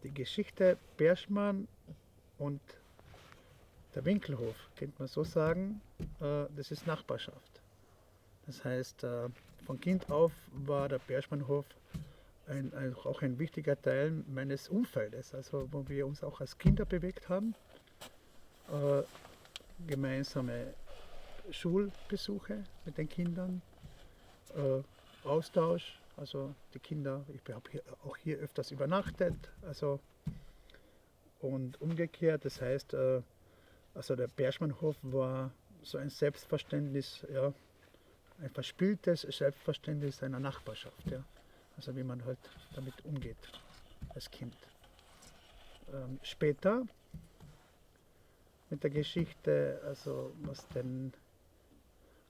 Die Geschichte Berschmann und der Winkelhof, könnte man so sagen, das ist Nachbarschaft. Das heißt, von Kind auf war der Berschmannhof auch ein wichtiger Teil meines Umfeldes, also wo wir uns auch als Kinder bewegt haben. Äh, Gemeinsame Schulbesuche mit den Kindern, Austausch, also die Kinder, ich habe auch hier öfters übernachtet, also und umgekehrt, das heißt, also der Berschmannhof war so ein Selbstverständnis, ja, ein verspieltes Selbstverständnis einer Nachbarschaft, ja, also wie man halt damit umgeht als Kind. Später mit der Geschichte, also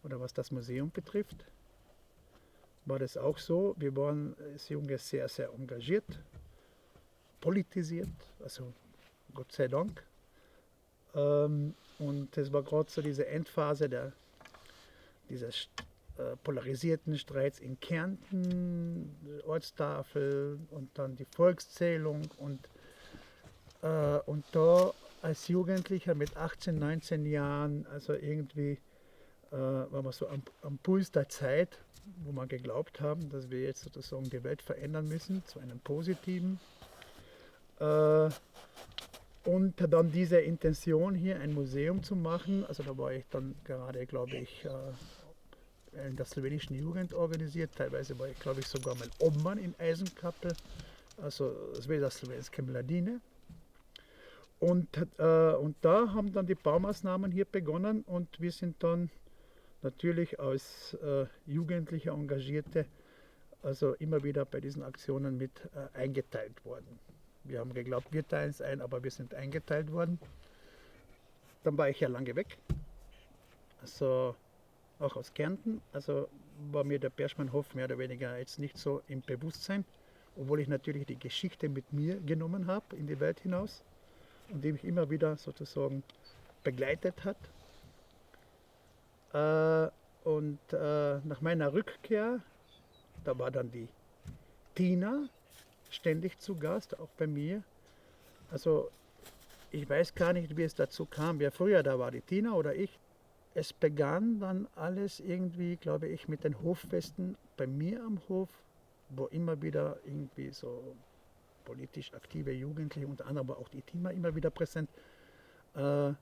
was das Museum betrifft, war das auch so. Wir waren als Junge sehr, sehr engagiert, politisiert, also Gott sei Dank. Und das war gerade so diese Endphase dieses polarisierten Streits in Kärnten, Ortstafel und dann die Volkszählung und da als Jugendlicher mit 18, 19 Jahren, also irgendwie war man so am Puls der Zeit, wo wir geglaubt haben, dass wir jetzt sozusagen die Welt verändern müssen zu einem Positiven. Äh, und dann diese Intention hier ein Museum zu machen, also da war ich dann gerade, glaube ich, in der slowenischen Jugend organisiert, teilweise war ich, glaube ich, sogar mal Obmann in Eisenkappel, also Zveza Slovenske Mladine. Und da haben dann die Baumaßnahmen hier begonnen und wir sind dann natürlich als Jugendliche Engagierte also immer wieder bei diesen Aktionen mit eingeteilt worden. Wir haben geglaubt, wir teilen es ein, aber wir sind eingeteilt worden. Dann war ich ja lange weg, also auch aus Kärnten, also war mir der Berschmannhof mehr oder weniger jetzt nicht so im Bewusstsein, obwohl ich natürlich die Geschichte mit mir genommen habe in die Welt hinaus und die mich immer wieder sozusagen begleitet hat. Nach meiner Rückkehr, da war dann die Tina ständig zu Gast, auch bei mir. Also ich weiß gar nicht, wie es dazu kam, wer früher da war, die Tina oder ich. Es begann dann alles irgendwie, glaube ich, mit den Hoffesten bei mir am Hof, wo immer wieder irgendwie so politisch aktive Jugendliche, unter anderem aber auch die Tina immer wieder präsent, äh,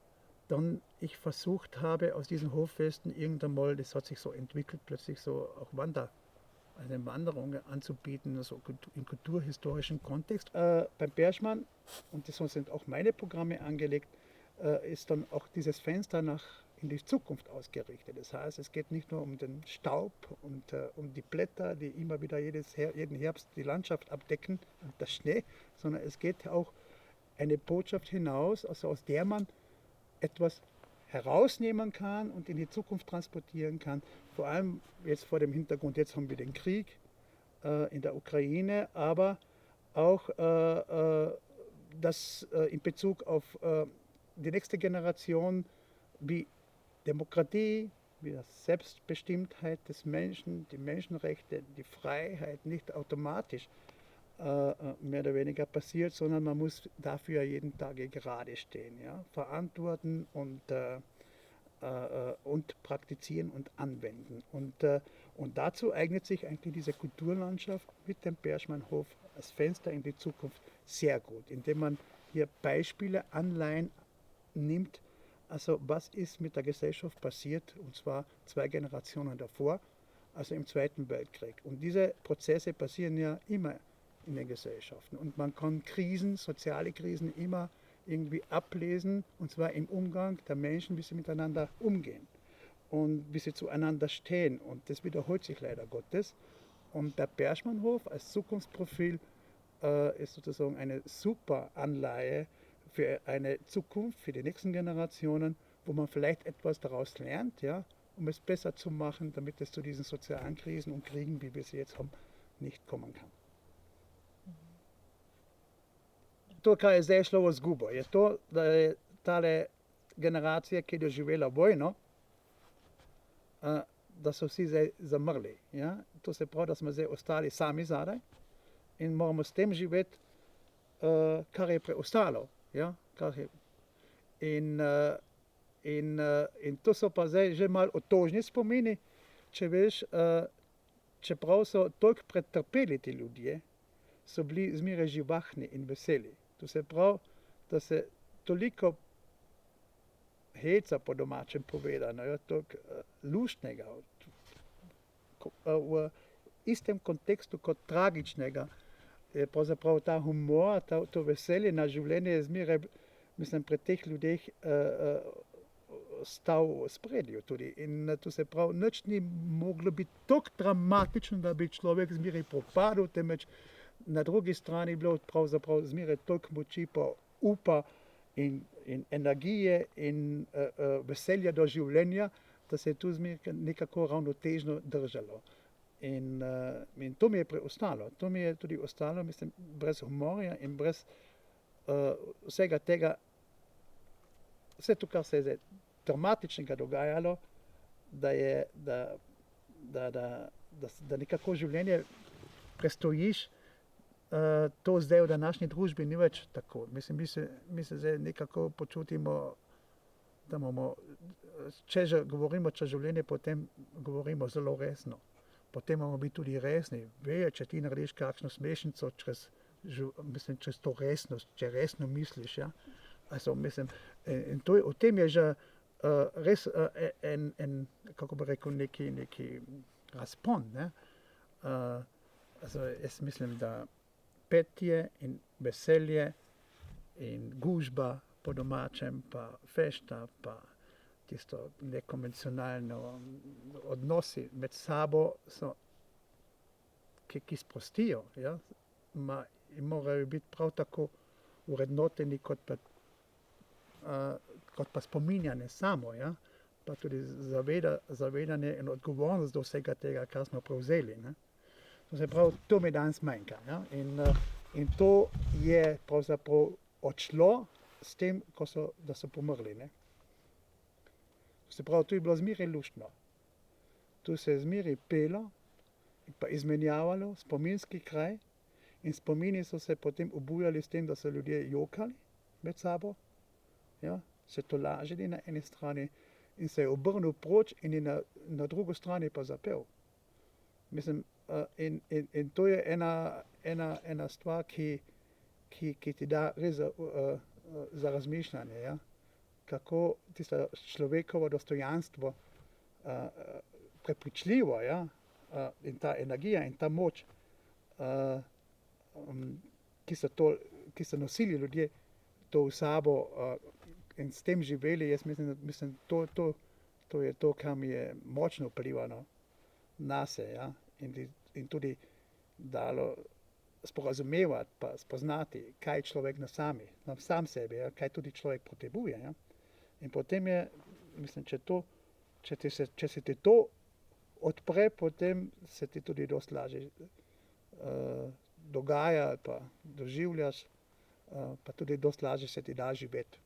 dann ich versucht habe, aus diesen Hoffesten irgendwann mal, das hat sich so entwickelt, plötzlich so auch eine Wanderung anzubieten, also im kulturhistorischen Kontext. Beim Berschmann, und das sind auch meine Programme angelegt, ist dann auch dieses Fenster in die Zukunft ausgerichtet. Das heißt, es geht nicht nur um den Staub und um die Blätter, die immer wieder jeden Herbst die Landschaft abdecken und das Schnee, sondern es geht auch eine Botschaft hinaus, also aus der man etwas herausnehmen kann und in die Zukunft transportieren kann. Vor allem jetzt vor dem Hintergrund, jetzt haben wir den Krieg in der Ukraine, aber auch das in Bezug auf die nächste Generation, wie Demokratie, wie das Selbstbestimmtheit des Menschen, die Menschenrechte, die Freiheit nicht automatisch mehr oder weniger passiert, sondern man muss dafür jeden Tag gerade stehen, ja? Verantworten und praktizieren und anwenden. Und dazu eignet sich eigentlich diese Kulturlandschaft mit dem Berschmannhof als Fenster in die Zukunft sehr gut, indem man hier Beispiele, Anleihen nimmt, also was ist mit der Gesellschaft passiert, und zwar 2 Generationen davor, also im Zweiten Weltkrieg. Und diese Prozesse passieren ja immer in den Gesellschaften. Und man kann Krisen, soziale Krisen immer irgendwie ablesen, und zwar im Umgang der Menschen, wie sie miteinander umgehen und wie sie zueinander stehen. Und das wiederholt sich leider Gottes. Und der Berschmannhof als Zukunftsprofil ist sozusagen eine super Anleihe für eine Zukunft, für die nächsten Generationen, wo man vielleicht etwas daraus lernt, ja, um es besser zu machen, damit es zu diesen sozialen Krisen und Kriegen, wie wir sie jetzt haben, nicht kommen kann. To je zdaj šlo v zgubo, je to, da je tale generacija, ki je doživela vojno, da so vsi zdaj zamrli. Ja? To se pravi, da smo zdaj ostali sami zadaj in moramo s tem živeti, kar je preostalo. Ja? In to so pa zdaj že malo otožni spomini, če veš, čeprav so toliko pretrpeli ti ljudje, so bili zmeraj živahni in veseli. To se pravi, da se toliko heca po domačem povedano, toliko luštnega, v istem kontekstu kot tragičnega, je pravzaprav ta humor, to veselje na življenje je zmeraj, mislim, pri teh ljudeh stal v spredju tudi. In to se pravi, nič ni moglo biti tako dramatično, da bi človek zmeraj propadel, temveč na drugi strani je bilo pravzaprav zmeraj toliko moči pa upa in energije in veselja do življenja, da se je tu zmeraj nekako ravnotežno držalo. In to mi je preostalo. To mi je tudi ostalo, mislim, brez humorja in brez vsega tega, vse to, kar se je zdaj dramatičnega dogajalo, da nekako življenje prestojiš, to zdaj v današnji družbi ni več tako. Mislim, mi se zdaj nekako počutimo, da imamo, če že govorimo čez življenje, potem govorimo zelo resno. Potem moramo biti tudi resni. Če ti narediš kakšno smešnico čez to resnost, če resno misliš, ja. Mislim, in to, o tem je že res kako bi rekel, neki razpon, ne. Jaz mislim, da petje in veselje in gužba po domačem, pa fešta, pa tisto nekonvencionalno odnosi med sabo so, ki sprostijo, ja, in morajo biti prav tako urednoteni kot pa spominjanje samo, ja, pa tudi zavedanje in odgovornost do vsega tega, kar smo prevzeli, ne. To se pravi, to mi danes manjka, ja, in to je pravzaprav odšlo s tem, da so pomrli, ne. Se pravi, tu je bilo zmeraj luštno. Tu se je zmeraj pelo in pa izmenjavalo spominski kraj in spomini so se potem obujali s tem, da so ljudje jokali med sabo, ja, se tolažili na eni strani in se je obrnil proč in je na drugo strani pa zapel. Mislim, in to je ena stvar, ki ti da res za razmišljanje, ja. Kako tisto človekovo dostojanstvo prepričljivo, ja, in ta energija in ta moč, ki so nosili ljudje to v sabo in s tem živeli, jaz mislim, to je to, kar mi je močno vplivalo nase, ja, in tudi dalo sporazumevati pa spoznati, kaj človek na sam sebi, ja, kaj tudi človek potrebuje, ja. In potem je, mislim, če se ti to odpre, potem se ti tudi dosti lažje dogaja, pa doživljaš, pa tudi dosti lažje se ti da živeti.